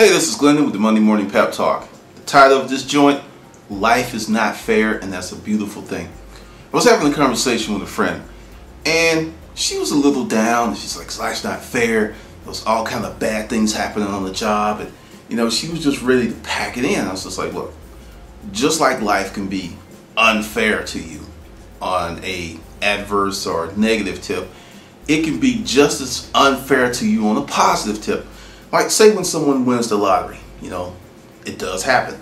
Hey, this is Glendon with the Monday Morning Pep Talk. The title of this joint, Life is Not Fair, and that's a beautiful thing. I was having a conversation with a friend, and she was a little down. She's like, life's not fair. There's all kind of bad things happening on the job, and she was just ready to pack it in. I was just like, look, just like life can be unfair to you on a adverse or negative tip, it can be just as unfair to you on a positive tip. Like, say when someone wins the lottery, it does happen.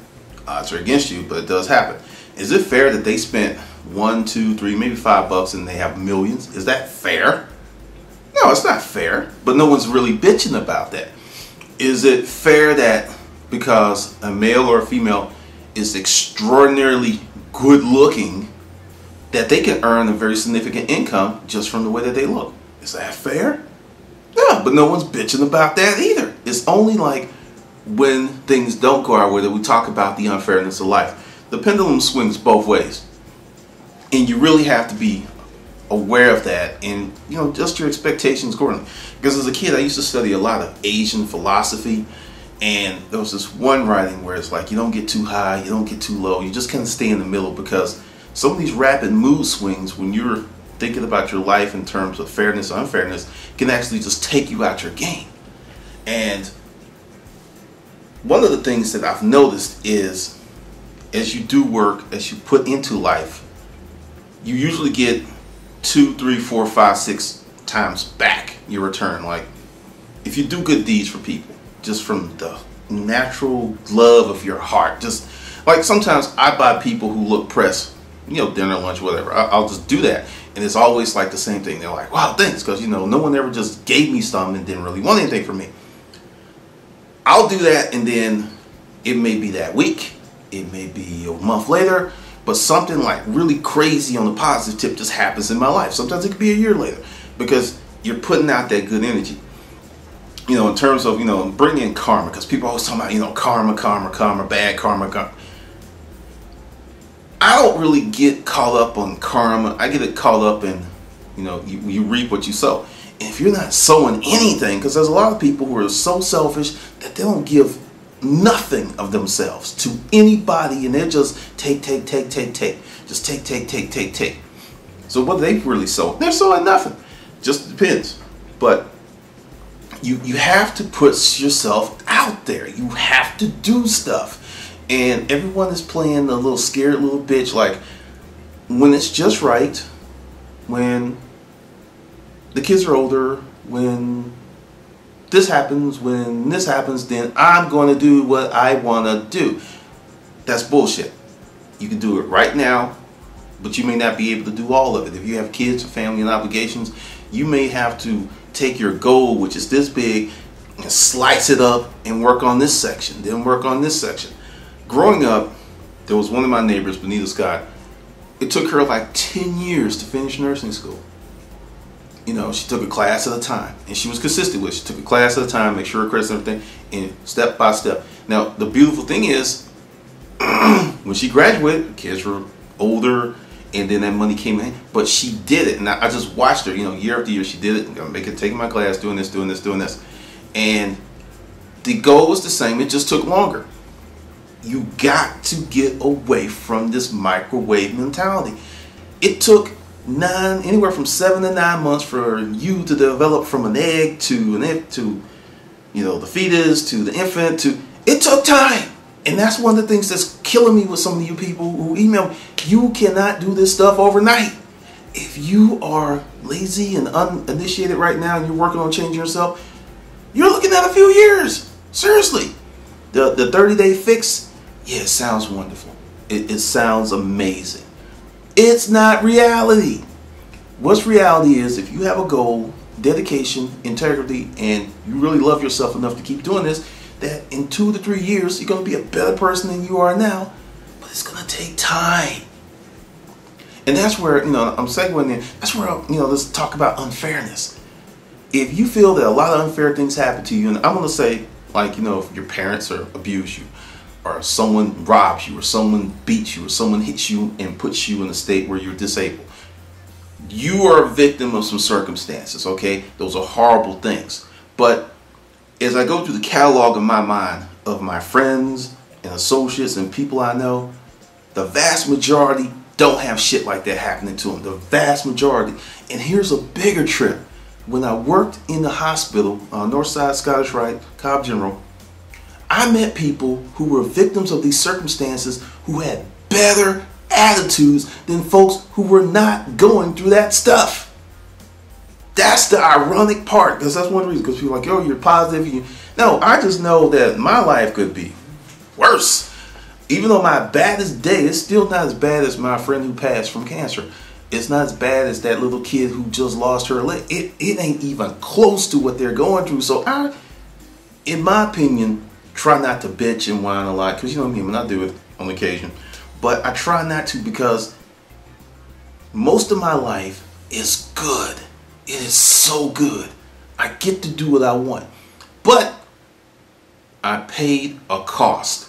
Odds are against you, but it does happen. Is it fair that they spent $1, $2, $3, maybe $5 and they have millions? Is that fair? No, it's not fair, but no one's really bitching about that. Is it fair that because a male or a female is extraordinarily good looking, that they can earn a very significant income just from the way that they look? Is that fair? Yeah, but no one's bitching about that either. It's only like when things don't go our way that we talk about the unfairness of life. The pendulum swings both ways, and you really have to be aware of that and just your expectations accordingly. Because as a kid, I used to study a lot of Asian philosophy, and there was this one writing where it's like you don't get too high, you don't get too low, you just kind of stay in the middle, because some of these rapid mood swings when you're thinking about your life in terms of fairness or unfairness can actually just take you out your game. And one of the things that I've noticed is, as you do work, as you put into life, you usually get 2, 3, 4, 5, 6 times back your return. Like, if you do good deeds for people, just from the natural love of your heart, just like sometimes I buy people who look pressed, dinner, lunch, whatever. I'll just do that. And it's always like the same thing. They're like, wow, thanks, because no one ever just gave me something and didn't really want anything from me. I'll do that, and then it may be that week, it may be a month later, but something like really crazy on the positive tip just happens in my life. Sometimes it could be a year later, because you're putting out that good energy. In terms of, bringing in karma, because people always talk about, karma, bad karma. I don't really get caught up on karma. I get it caught up in, you reap what you sow. And if you're not sowing anything, because there's a lot of people who are so selfish that they don't give nothing of themselves to anybody, and they're just take. Just take. So what do they really sow? They're sowing nothing. Just depends. But you have to put yourself out there. You have to do stuff. And everyone is playing the little scared little bitch, like when it's just right, when the kids are older, when this happens, then I'm going to do what I want to do. That's bullshit. You can do it right now, but you may not be able to do all of it. If you have kids or family and obligations, you may have to take your goal, which is this big, and slice it up and work on this section, then work on this section. Growing up, there was one of my neighbors, Benita Scott. It took her like 10 years to finish nursing school. She took a class at a time, and she was consistent with it. She took a class at a time, make sure her credits and everything, and step by step. Now, the beautiful thing is, when she graduated, kids were older, and then that money came in, but she did it. And I just watched her, year after year, she did it. I'm gonna make it, taking my class, doing this. And the goal was the same, it just took longer. You got to get away from this microwave mentality. It took anywhere from 7 to 9 months for you to develop from an egg to the fetus to the infant. It took time, and that's one of the things that's killing me with some of you people who email me. You cannot do this stuff overnight. If you are lazy and uninitiated right now, and you're working on changing yourself, you're looking at a few years. Seriously, the 30-day fix. Yeah, it sounds wonderful. It sounds amazing. It's not reality. What's reality is, if you have a goal, dedication, integrity, and you really love yourself enough to keep doing this, that in 2 to 3 years, you're going to be a better person than you are now, but it's going to take time. And that's where, I'm segueing in. That's where, let's talk about unfairness. If you feel that a lot of unfair things happen to you, and I'm going to say, like, if your parents abuse you, or someone robs you, or someone beats you, or someone hits you and puts you in a state where you're disabled, you are a victim of some circumstances, okay? Those are horrible things. But as I go through the catalog of my mind of my friends and associates and people I know, the vast majority don't have shit like that happening to them. The vast majority. And here's a bigger trip. When I worked in the hospital, Northside Scottish Rite, Cobb General, I met people who were victims of these circumstances who had better attitudes than folks who were not going through that stuff. That's the ironic part, because that's one reason. Because people are like, yo, you're positive. No, I just know that my life could be worse. Even though my baddest day is still not as bad as my friend who passed from cancer. It's not as bad as that little kid who just lost her leg. It ain't even close to what they're going through. So I, in my opinion, try not to bitch and whine a lot. Because you know what I mean, I do it on occasion. But I try not to, because most of my life is good. It is so good. I get to do what I want. But I paid a cost.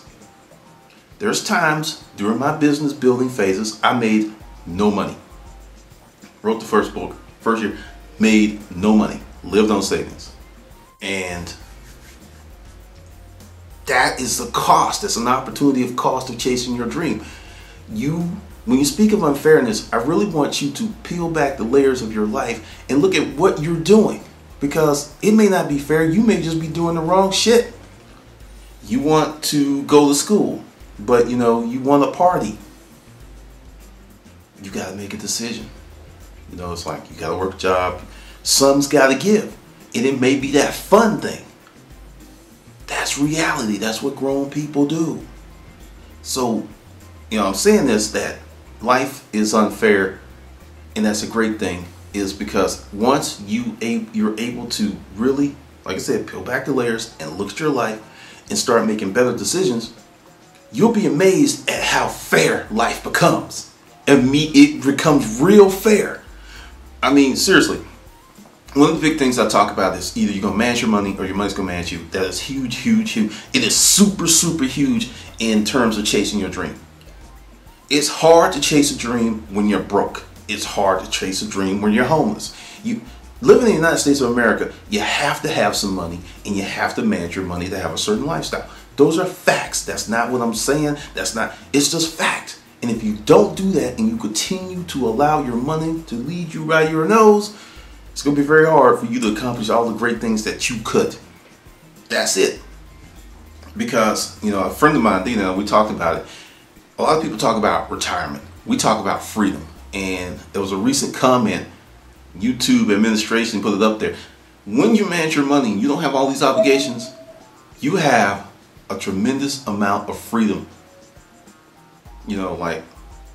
There's times during my business building phases I made no money. Wrote the first book, first year, made no money, lived on savings. And that is the cost. It's an opportunity of cost of chasing your dream. When you speak of unfairness, I really want you to peel back the layers of your life and look at what you're doing, because it may not be fair. You may just be doing the wrong shit. You want to go to school, but you want to party. You got to make a decision. It's like you got to work a job. Some's got to give. And it may be that fun thing. That's reality. That's what grown people do. So, I'm saying this, that life is unfair, and that's a great thing, is because once you're able to really, like I said, peel back the layers and look at your life and start making better decisions, you'll be amazed at how fair life becomes. It becomes real fair. I mean, seriously, one of the big things I talk about is either you're going to manage your money or your money's going to manage you. That is huge, huge, huge. It is super, super huge in terms of chasing your dream. It's hard to chase a dream when you're broke. It's hard to chase a dream when you're homeless. You live in the United States of America, you have to have some money, and you have to manage your money to have a certain lifestyle. Those are facts. That's not what I'm saying. It's just fact. And if you don't do that and you continue to allow your money to lead you right your nose, it's going to be very hard for you to accomplish all the great things that you could. That's it. Because, a friend of mine, Dina, we talked about it. A lot of people talk about retirement. We talk about freedom. And there was a recent comment, YouTube administration put it up there. When you manage your money and you don't have all these obligations, you have a tremendous amount of freedom. Like,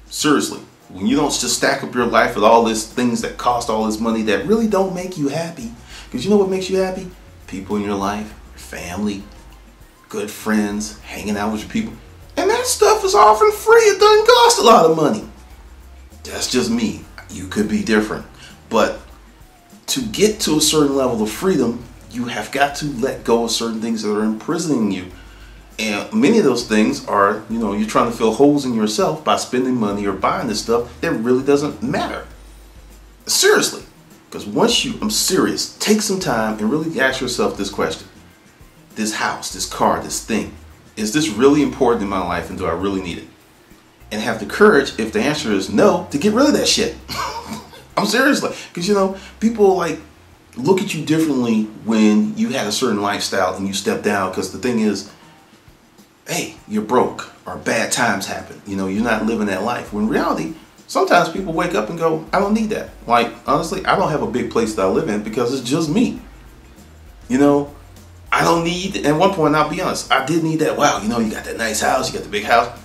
seriously, when you don't just stack up your life with all these things that cost all this money that really don't make you happy. Because you know what makes you happy? People in your life, your family, good friends, hanging out with your people. And that stuff is often free. It doesn't cost a lot of money. That's just me. You could be different. But to get to a certain level of freedom, you have got to let go of certain things that are imprisoning you. And many of those things are, you're trying to fill holes in yourself by spending money or buying this stuff that really doesn't matter. Seriously. Because I'm serious, take some time and really ask yourself this question. This house, this car, this thing, is this really important in my life, and do I really need it? And have the courage, if the answer is no, to get rid of that shit. I'm serious. Because, people look at you differently when you had a certain lifestyle and you step down, because the thing is, hey, you're broke or bad times happen. You're not living that life. When in reality, sometimes people wake up and go, I don't need that. Like, honestly, I don't have a big place that I live in because it's just me. I don't need, at one point, I'll be honest, I did need that. Wow, you got that nice house, you got the big house.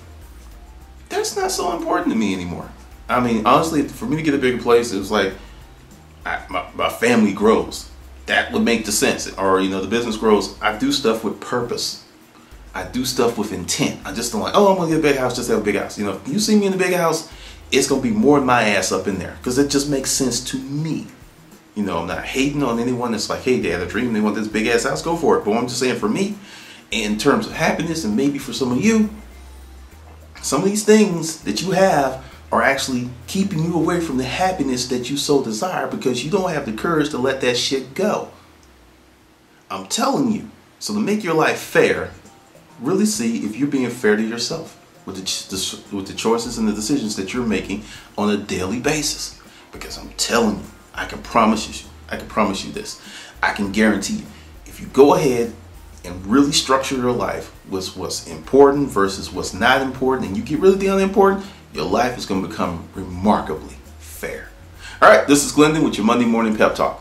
That's not so important to me anymore. I mean, honestly, for me to get a bigger place, it was like my family grows. That would make the sense. Or, the business grows. I do stuff with purpose. I do stuff with intent. I just don't like, I'm going to get a big house, just have a big house. If you see me in a big house, it's going to be more than my ass up in there. Because it just makes sense to me. I'm not hating on anyone that's like, hey, they had a dream, they want this big ass house, go for it. But I'm just saying, for me, in terms of happiness, and maybe for some of you, some of these things that you have are actually keeping you away from the happiness that you so desire, because you don't have the courage to let that shit go. I'm telling you. So to make your life fair, really see if you're being fair to yourself with the choices and the decisions that you're making on a daily basis. Because I'm telling you, I can promise you this. I can guarantee you, if you go ahead and really structure your life with what's important versus what's not important, and you get rid of the unimportant, your life is going to become remarkably fair. All right, this is Glendon with your Monday Morning Pep Talk.